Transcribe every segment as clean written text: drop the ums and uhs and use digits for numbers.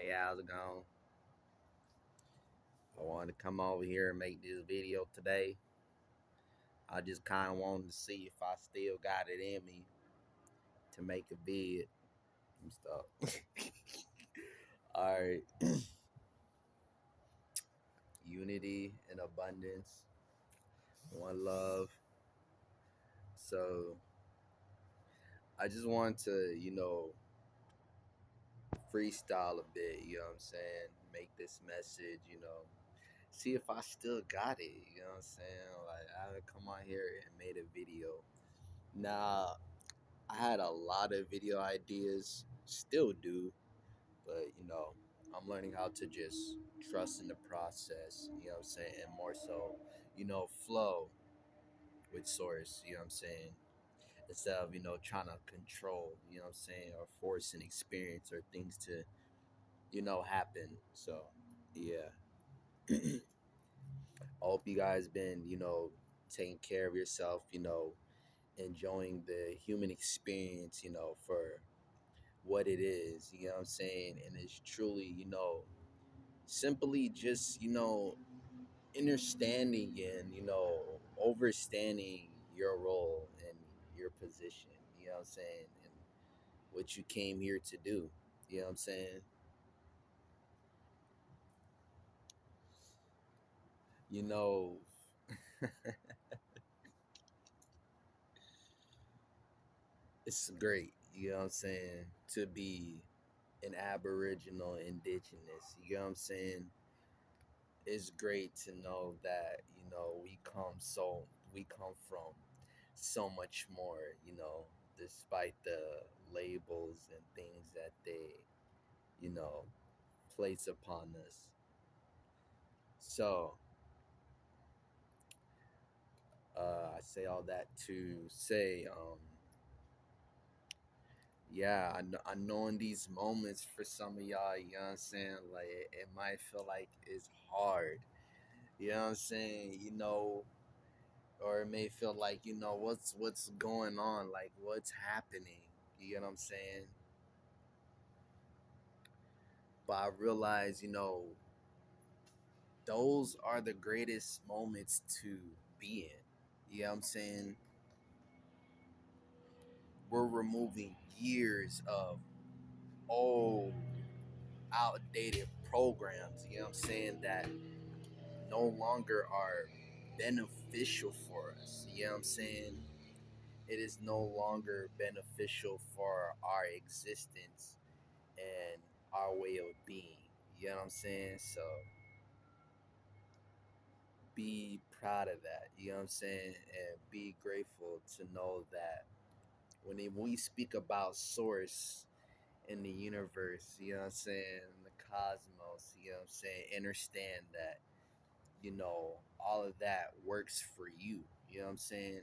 Hey, how's it going? I wanted to come over here and make this video today. I just kind of wanted to see if I still got it in me to make a vid and stuff. All right, unity and abundance, one love. So I just want to, freestyle a bit. You know what I'm saying? Make this message, see if I still got it. You know what I'm saying? Like I would come on here and made a video. Now I had a lot of video ideas, still do, but I'm learning how to just trust in the process, you know what I'm saying, and more so, flow with source, you know what I'm saying, instead of, trying to control, you know what I'm saying, or force an experience or things to, happen. So, yeah. I hope you guys been, taking care of yourself, enjoying the human experience, for what it is, you know what I'm saying? And it's truly, simply just, understanding and, overstanding your role and your position, you know what I'm saying? And what you came here to do, you know what I'm saying? You know, it's great, you know what I'm saying, to be an Aboriginal indigenous, you know what I'm saying? It's great to know that we come from so much more, despite the labels and things that they you know place upon us. So I say all that to say, yeah, I know in these moments for some of y'all, you know what I'm saying, like it might feel like it's hard, you know what I'm saying, or it may feel like what's going on, like what's happening, you know what I'm saying. But I realize, those are the greatest moments to be in, you know what I'm saying. We're removing years of old outdated programs, you know what I'm saying, that no longer are beneficial for us, you know what I'm saying. It is no longer beneficial for our existence and our way of being. You know what I'm saying? So be proud of that. You know what I'm saying? And be grateful to know that when we speak about source in the universe, you know what I'm saying, in the cosmos, you know what I'm saying, understand that, all of that works for you. You know what I'm saying?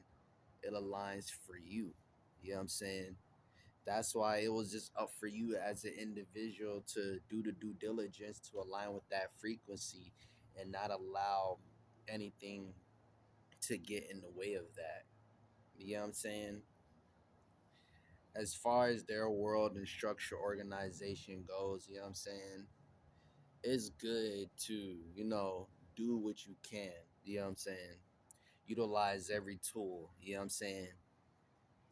It aligns for you. You know what I'm saying? That's why it was just up for you as an individual to do the due diligence to align with that frequency and not allow anything to get in the way of that. You know what I'm saying? As far as their world and structure organization goes, you know what I'm saying? It's good to, do what you can. You know what I'm saying? Utilize every tool. You know what I'm saying?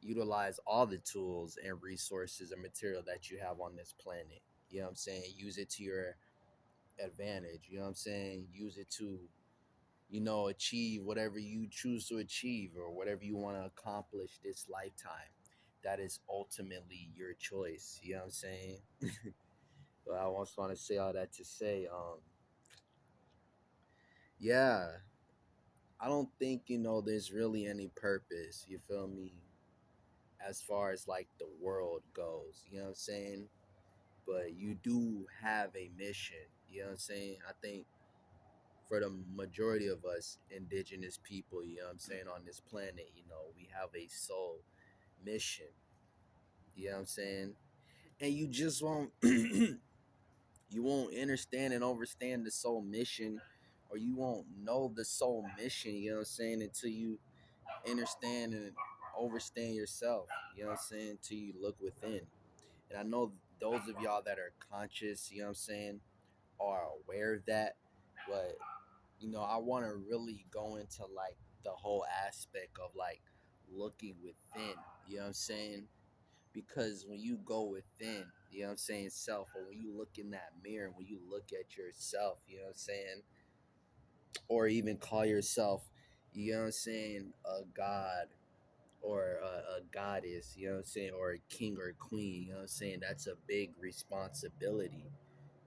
Utilize all the tools and resources and material that you have on this planet. You know what I'm saying? Use it to your advantage. You know what I'm saying? Use it to, achieve whatever you choose to achieve or whatever you want to accomplish this lifetime. That is ultimately your choice. You know what I'm saying? But I also want to say all that to say, yeah, I don't think, there's really any purpose, you feel me, as far as like the world goes. You know what I'm saying? But you do have a mission. You know what I'm saying? I think for the majority of us indigenous people, you know what I'm saying, on this planet, we have a soul mission. You know what I'm saying? And you just won't you won't understand and understand the soul mission, or you won't know the soul mission, you know what I'm saying, until you understand and overstand yourself, you know what I'm saying, until you look within. And I know those of y'all that are conscious, you know what I'm saying, are aware of that. But I want to really go into like the whole aspect of like looking within, you know what I'm saying? Because when you go within, you know what I'm saying, self, or when you look in that mirror, when you look at yourself, you know what I'm saying, or even call yourself, you know what I'm saying, a god or a goddess, you know what I'm saying, or a king or a queen, you know what I'm saying, that's a big responsibility.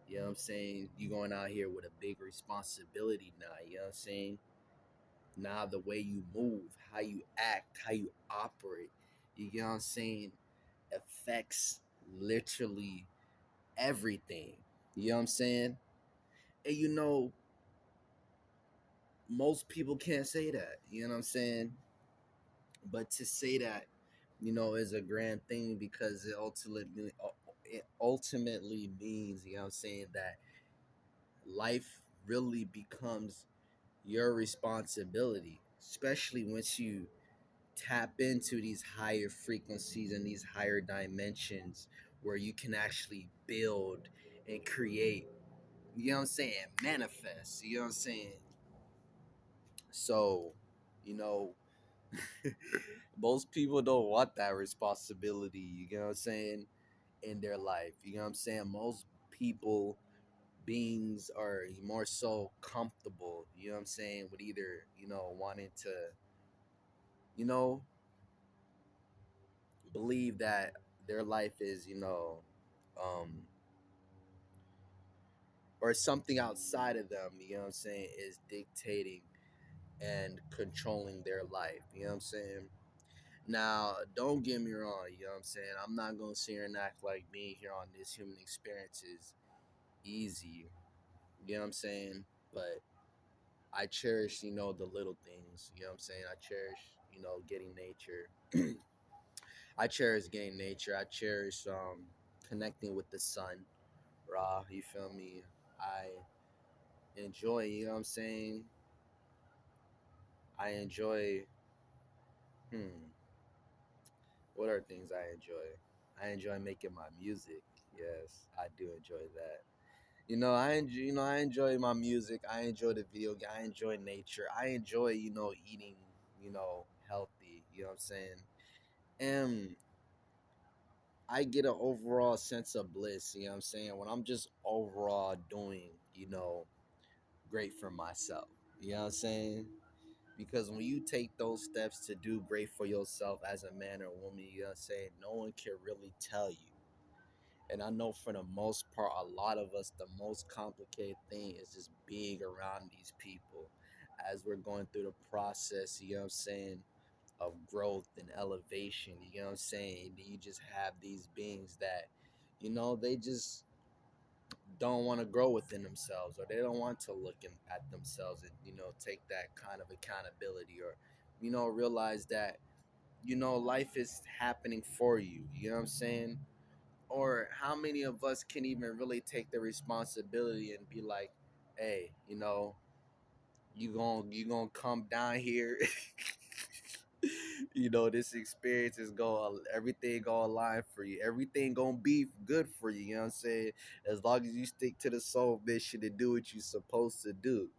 You know what I'm saying? You going out here with a big responsibility now, you know what I'm saying? Now the way you move, how you act, how you operate, you know what I'm saying, affects literally everything. You know what I'm saying? And most people can't say that. You know what I'm saying? But to say that, is a grand thing because it ultimately means, you know what I'm saying, that life really becomes your responsibility, especially once you tap into these higher frequencies and these higher dimensions where you can actually build and create, you know what I'm saying, manifest, you know what I'm saying? So, you know, most people don't want that responsibility, you know what I'm saying, in their life. You know what I'm saying? Most people, beings, are more so comfortable, you know what I'm saying, with either, wanting to, you know, believe that their life is, um, or something outside of them, you know what I'm saying, is dictating and controlling their life, you know what I'm saying? Now, don't get me wrong, you know what I'm saying? I'm not gonna sit here and act like being here on this human experience is easy, you know what I'm saying? But I cherish, the little things, you know what I'm saying? I cherish, getting nature. I cherish getting nature. I cherish connecting with the sun, raw, you feel me? I enjoy, you know what I'm saying? I enjoy, hmm, what are things I enjoy? I enjoy making my music. Yes, I do enjoy that. I enjoy my music. I enjoy the video game. I enjoy nature. I enjoy, eating, healthy. You know what I'm saying? And I get an overall sense of bliss. You know what I'm saying? When I'm just overall doing, great for myself. You know what I'm saying? Because when you take those steps to do great for yourself as a man or woman, you know what I'm saying, no one can really tell you. And I know for the most part, a lot of us, the most complicated thing is just being around these people as we're going through the process, you know what I'm saying, of growth and elevation, you know what I'm saying? You just have these beings that, they just don't want to grow within themselves, or they don't want to look at themselves and, take that kind of accountability, or, realize that, life is happening for you, you know what I'm saying? Or how many of us can even really take the responsibility and be like, hey, you gonna come down here. This experience is going, everything gonna align for you, everything gonna be good for you, you know what I'm saying, as long as you stick to the soul mission and do what you're supposed to do,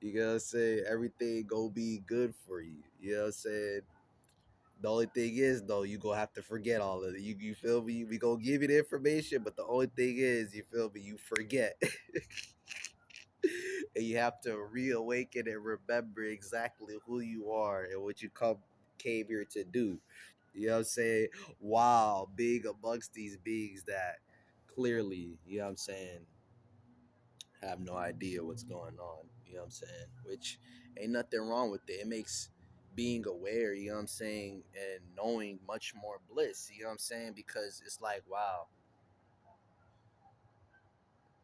you know what I'm saying, everything gonna be good for you, you know what I'm saying. The only thing is, though, you gonna have to forget all of it. You feel me? We gonna give you the information, but the only thing is, you feel me? You forget, and you have to reawaken and remember exactly who you are and what you came here to do. You know what I'm saying? Wow, being amongst these beings that clearly, you know what I'm saying, have no idea what's going on. You know what I'm saying? Which ain't nothing wrong with it. It makes being aware, you know what I'm saying, and knowing much more bliss, you know what I'm saying? Because it's like, wow,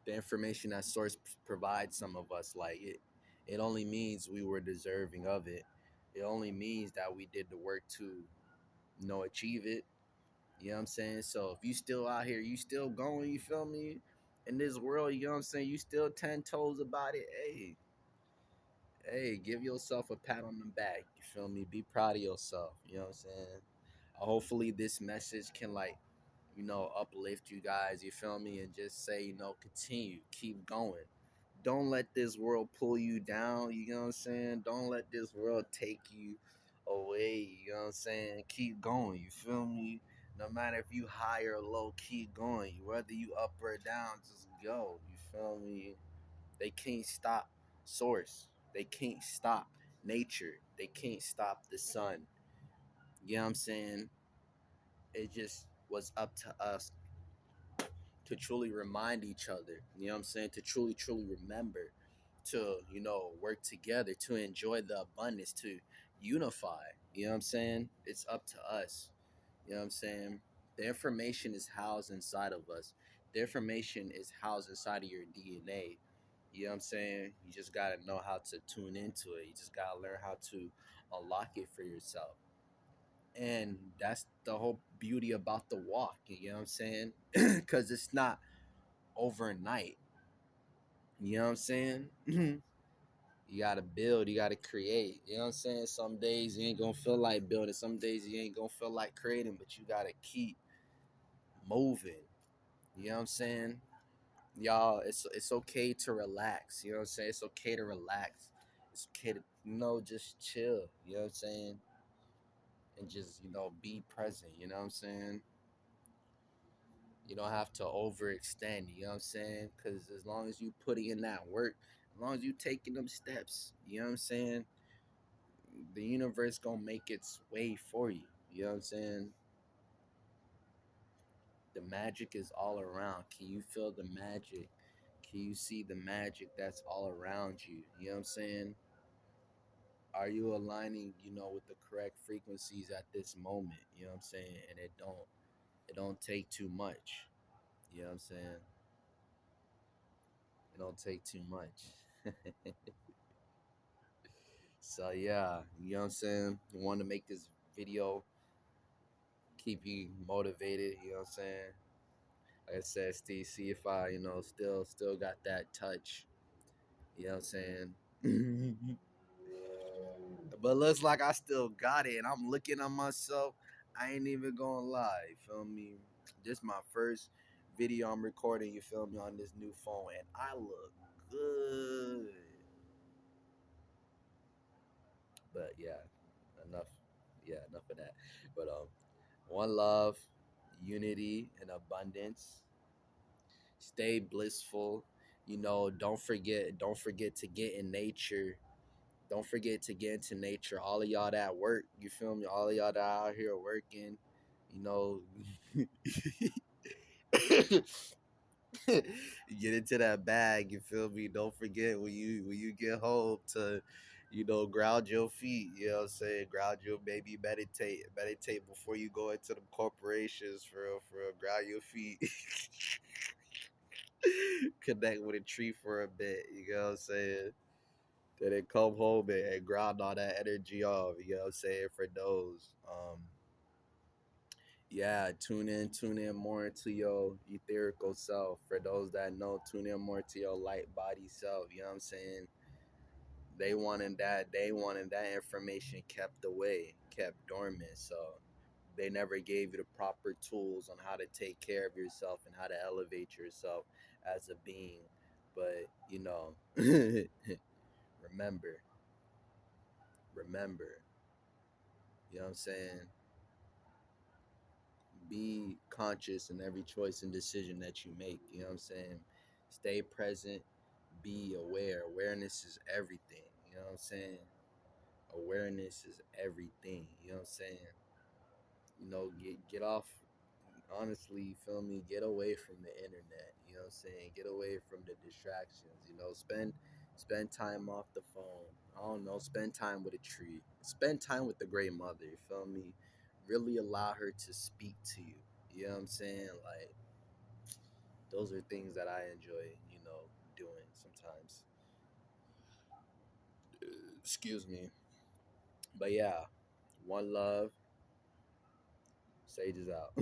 the information that source provides some of us, like it only means we were deserving of it. It only means that we did the work to, achieve it. You know what I'm saying? So if you still out here, you still going, you feel me? In this world, you know what I'm saying? You still 10 toes about it. Hey, give yourself a pat on the back. You feel me? Be proud of yourself. You know what I'm saying? Hopefully this message can like uplift you guys, you feel me, and just say, continue, keep going. Don't let this world pull you down, you know what I'm saying? Don't let this world take you away, you know what I'm saying? Keep going, you feel me? No matter if you high or low, keep going. Whether you up or down, just go, you feel me? They can't stop source. They can't stop nature. They can't stop the sun. You know what I'm saying? It just was up to us to truly remind each other, you know what I'm saying? To truly, truly remember to, work together, to enjoy the abundance, to unify. You know what I'm saying? It's up to us. You know what I'm saying? The information is housed inside of us. The information is housed inside of your DNA. You know what I'm saying? You just gotta know how to tune into it. You just gotta learn how to unlock it for yourself. And that's the whole beauty about the walk, you know what I'm saying? Because it's not overnight. You know what I'm saying? You gotta build, you gotta create. You know what I'm saying? Some days you ain't gonna feel like building, some days you ain't gonna feel like creating, but you gotta keep moving. You know what I'm saying? Y'all, it's okay to relax. You know what I'm saying? It's okay to relax. It's okay to just chill. You know what I'm saying? And just be present. You know what I'm saying? You don't have to overextend. You know what I'm saying? Because as long as you putting in that work, as long as you taking them steps, you know what I'm saying? The universe gonna make its way for you. You know what I'm saying? The magic is all around. Can you feel the magic? Can you see the magic that's all around you? You know what I'm saying? Are you aligning, with the correct frequencies at this moment? You know what I'm saying? And it don't take too much. You know what I'm saying? It don't take too much. So yeah, you know what I'm saying? I want to make this video keep you motivated, you know what I'm saying? Like I said, Steve, see if I, still got that touch. You know what I'm saying? But looks like I still got it, and I'm looking at myself. I ain't even gonna lie, you feel me? This my first video I'm recording, you feel me, on this new phone, and I look good. But yeah, enough. Yeah, enough of that. But one love, unity, and abundance. Stay blissful. Don't forget to get in nature. Don't forget to get into nature. All of y'all that work, you feel me? All of y'all that out here working, you know, get into that bag. You feel me? Don't forget when you get home to, ground your feet. You know what I'm saying? Ground your baby. Meditate before you go into the corporations. For real. Ground your feet. Connect with a tree for a bit. You know what I'm saying? Then come home and ground all that energy off. You know what I'm saying? For those. Yeah, tune in more into your etherical self. For those that know, tune in more to your light body self. You know what I'm saying? They wanted that information kept away, kept dormant. So they never gave you the proper tools on how to take care of yourself and how to elevate yourself as a being. But remember, remember, you know what I'm saying? Be conscious in every choice and decision that you make. You know what I'm saying? Stay present, be aware. Awareness is everything. You know what I'm saying? Awareness is everything. You know what I'm saying? Get off, honestly, you feel me? Get away from the internet. You know what I'm saying? Get away from the distractions. Spend time off the phone. I don't know, spend time with a tree. Spend time with the great mother, you feel me? Really allow her to speak to you. You know what I'm saying? Like, those are things that I enjoy, doing sometimes. Excuse me. But yeah, one love, Sage is out.